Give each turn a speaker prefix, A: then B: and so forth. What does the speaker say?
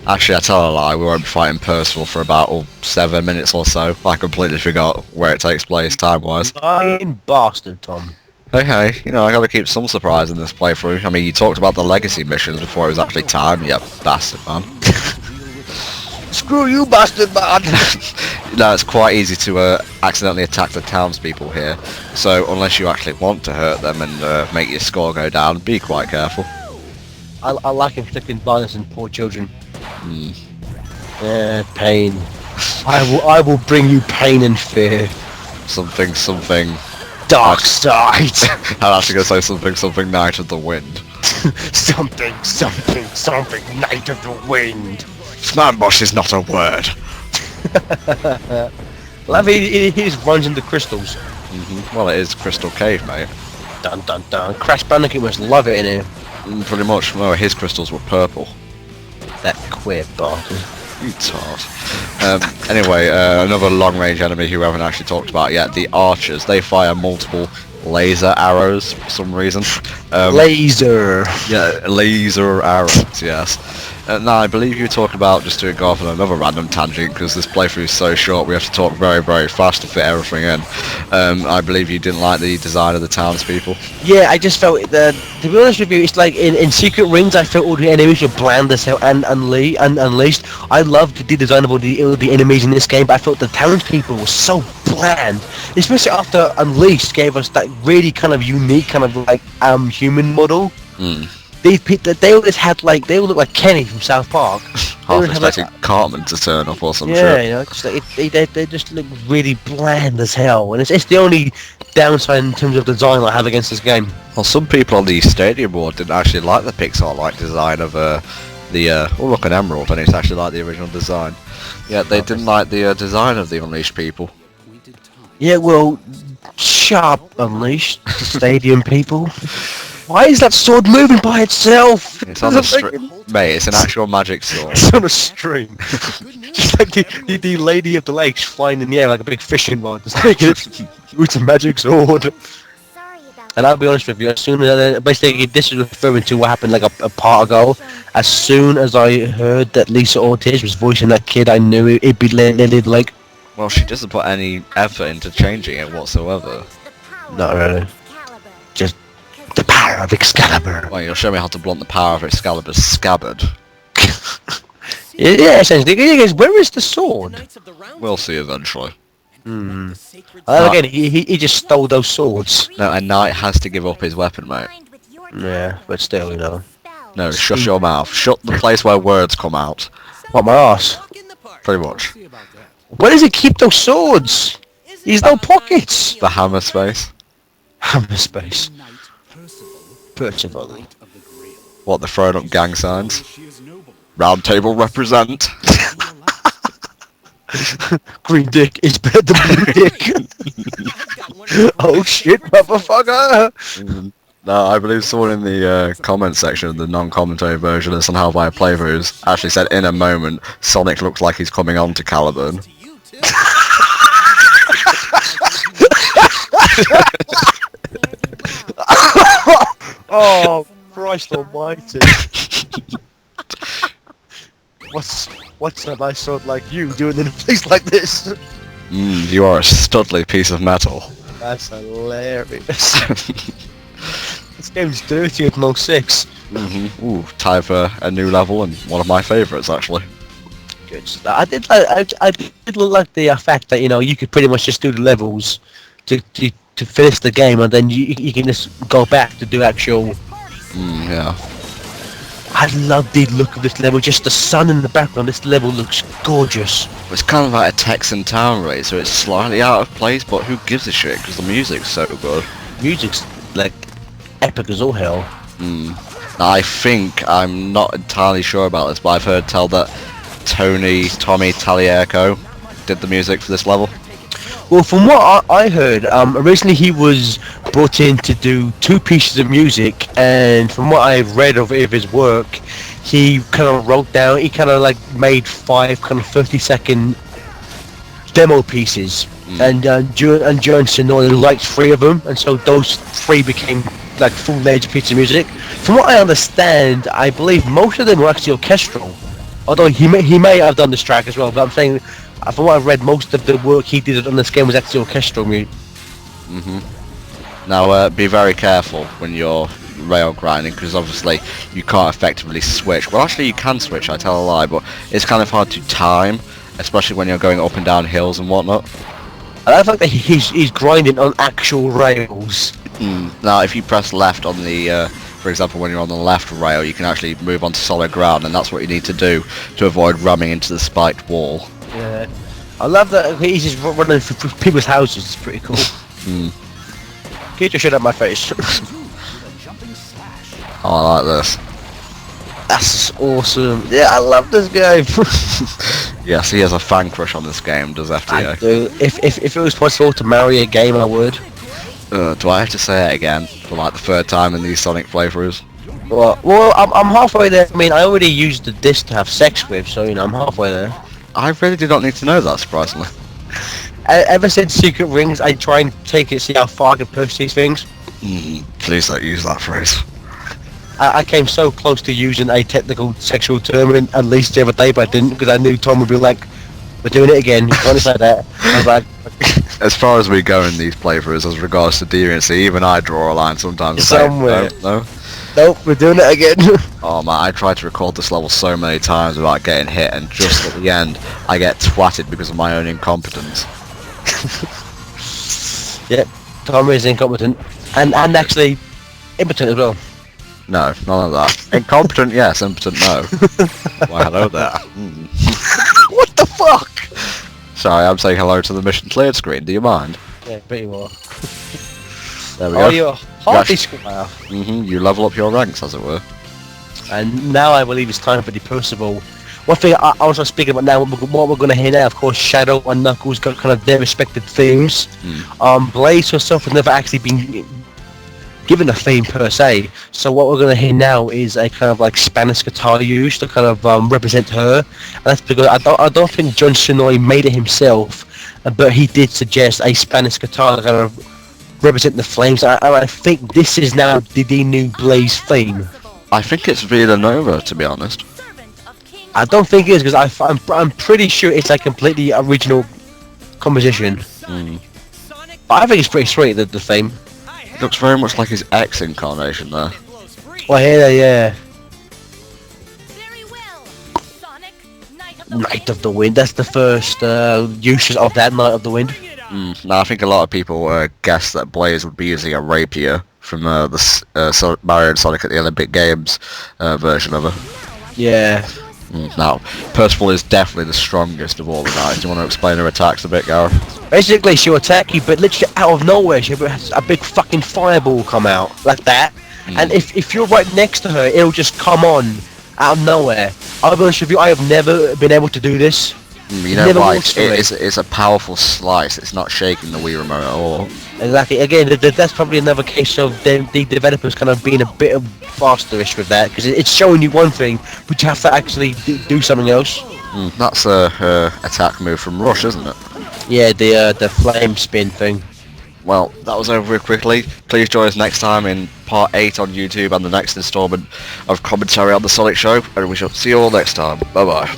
A: Actually, I tell a lie, we won't be fighting Percival for about 7 minutes or so. I completely forgot where it takes place time-wise.
B: Lying bastard, Tom.
A: Hey, you know, I gotta keep some surprise in this playthrough. I mean, you talked about the legacy missions before it was actually time, you bastard, man.
B: Screw you, bastard, man!
A: No, it's quite easy to accidentally attack the townspeople here, so unless you actually want to hurt them and make your score go down, be quite careful.
B: I like inflicting violence on poor children. Pain. I will bring you pain and fear.
A: Something...
B: Dark side!
A: I'm actually gonna say something Night of the Wind.
B: something, Night of the Wind!
A: Snambush is not a word.
B: Love he just runs into crystals.
A: Well, it is Crystal Cave, mate.
B: Dun dun dun. Crash Bandicoot must love it in here.
A: Pretty much. Well, his crystals were purple.
B: That queer bastard.
A: You tart. Anyway, another long-range enemy who we haven't actually talked about yet, the archers. They fire multiple laser arrows for some reason.
B: Laser!
A: Yeah, laser arrows, yes. Now, I believe you were talking about, just to go off on another random tangent, because this playthrough is so short, we have to talk very, very fast to fit everything in. I believe you didn't like the design of the townspeople.
B: Yeah, I just felt that, to be honest with you, it's like in Secret Rings, I felt all the enemies were bland as hell and unleashed. I loved the design of all the enemies in this game, but I felt the townspeople were so bland, especially after Unleashed gave us that really kind of unique kind of like human model. These people, they always had like, they all look like Kenny from South Park.
A: Half expecting Cartman to turn up or some shit.
B: Yeah, you know, just like they just look really bland as hell, and it's the only downside in terms of design I have against this game.
A: Well, some people on the Stadium board didn't actually like the Pixar-like design of oh look, an emerald, and it's actually like the original design. Yeah, they didn't like the design of the Unleashed people.
B: Yeah, well, sharp Unleashed, Stadium people. Why is that sword moving by itself?
A: It's on a string. Mate, it's an actual magic sword.
B: It's on a string. Just like the Lady of the Lakes flying in the air like a big fishing rod. It's a magic sword. And I'll be honest with you, as soon as basically this is referring to what happened like a part ago. As soon as I heard that Lisa Ortiz was voicing that kid, I knew it'd be Lady of the Lake.
A: Well, she doesn't put any effort into changing it whatsoever.
B: Not really. Just the power of Excalibur.
A: Well, you'll show me how to blunt the power of Excalibur's scabbard.
B: Yeah, essentially. Where is the sword?
A: We'll see eventually.
B: Again, he just stole those swords.
A: No, a knight has to give up his weapon, mate.
B: Yeah, but still, you know.
A: No, shut your mouth. Shut the place where words come out.
B: What, my arse?
A: Pretty much.
B: Where does he keep those swords? He's no pockets.
A: The hammer space.
B: Hammer space. Percival.
A: What, they're throwing up gang signs? Round table represent.
B: Green dick is better than blue dick. Oh shit, motherfucker!
A: No, I believe someone in the comment section of the non-commentary version of some Hellfire playthroughs actually said in a moment, Sonic looks like he's coming on to Caliburn.
B: Oh, Christ almighty. What's a nice sword like you doing in a place like this?
A: You are a studly piece of metal.
B: That's hilarious. This game's dirty at no 6.
A: Ooh, time for a new level and one of my favourites actually.
B: Good stuff. I did like the fact that, you know, you could pretty much just do the levels to finish the game, and then you can just go back to do actual.
A: Yeah.
B: I love the look of this level. Just the sun in the background. This level looks gorgeous.
A: It's kind of like a Texan town raid, so it's slightly out of place, but who gives a shit? Because the music's so good.
B: Music's like epic as all hell.
A: I think, I'm not entirely sure about this, but I've heard tell that Tommy Talierco did the music for this level.
B: Well, from what I heard, originally he was brought in to do 2 pieces of music, and from what I've read of his work, he kind of wrote down, he kind of like made 5 kind of 30-second demo pieces, and John Sonoy liked 3 of them, and so those 3 became like full-fledged pieces of music. From what I understand, I believe most of them were actually orchestral. Although he may have done this track as well, but I'm saying, from what I've read, most of the work he did on this game was actually orchestral music.
A: Now, be very careful when you're rail grinding, because obviously you can't effectively switch. Well, actually you can switch, I tell a lie, but it's kind of hard to time, especially when you're going up and down hills and whatnot.
B: I don't think that he's grinding on actual rails.
A: Now, if you press left on the, for example, when you're on the left rail, you can actually move onto solid ground, and that's what you need to do to avoid ramming into the spiked wall.
B: Yeah. I love that he's just running through people's houses. It's pretty cool. Can you just shut up my face?
A: Oh, I like this.
B: That's awesome. Yeah, I love this game.
A: Yes, he has a fan crush on this game, does FTA?
B: I do. If it was possible to marry a game, I would.
A: Do I have to say it again for like the third time in these Sonic playthroughs?
B: Well, I'm halfway there. I mean, I already used the disc to have sex with, so I'm halfway there.
A: I really did not need to know that, surprisingly.
B: Ever since Secret Rings, I try and take it, see how far I can push these things.
A: Please don't use that phrase.
B: I came so close to using a technical sexual term in Unleashed the other day, but I didn't, because I knew Tom would be like, "We're doing it again." You can't say that. I was like,
A: as far as we go in these playthroughs, as regards to deviancy, even I draw a line sometimes.
B: Somewhere.
A: No.
B: Nope, we're doing it again.
A: Oh man, I tried to record this level so many times without getting hit, and just at the end, I get twatted because of my own incompetence.
B: Yep, Tom is incompetent, and actually impotent as well.
A: No, none of that. Incompetent, yes. Impotent, no. Why, hello there.
B: What the fuck?
A: Sorry, I'm saying hello to the mission cleared screen. Do you mind?
B: Yeah, pretty well.
A: There we
B: Oh,
A: go.
B: you're hardly square.
A: You level up your ranks, as it were.
B: And now I believe it's time for the Percival. One thing I was speaking about now, what we're going to hear now, of course, Shadow and Knuckles got kind of their respective themes. Blaze herself has never actually been given a theme per se, so what we're going to hear now is a kind of like Spanish guitar used to kind of represent her, and that's because I don't think John Sonoy made it himself, but he did suggest a Spanish guitar to kind of represent the flames. I think this is now the new Blaze theme.
A: I think it's Villanova, to be honest.
B: I don't think it is, because I'm pretty sure it's a completely original composition. But I think it's pretty sweet, the theme.
A: It looks very much like his X incarnation there.
B: Well, yeah.
C: Very well. Sonic,
B: Night of the Wind, that's the first use of that, Night of the Wind.
A: Now, I think a lot of people guessed that Blaze would be using a rapier from the Mario and Sonic at the Olympic Games version of her.
B: Yeah.
A: Now, Percival is definitely the strongest of all the knights. Do you want to explain her attacks a bit, Gareth?
B: Basically, she'll attack you, but literally out of nowhere, she'll have a big fucking fireball come out, like that. And if you're right next to her, it'll just come on, out of nowhere. I'll be honest with you, I have never been able to do this.
A: You know why? It's a powerful slice. It's not shaking the Wii remote at all.
B: Exactly. Again, that's probably another case of the developers kind of being a bit fasterish with that, because it's showing you one thing, but you have to actually do something else.
A: That's a attack move from Rush, isn't it?
B: Yeah, the flame spin thing.
A: Well, that was over quickly. Please join us next time in part 8 on YouTube and the next instalment of commentary on the Sonic Show, and we shall see you all next time. Bye bye.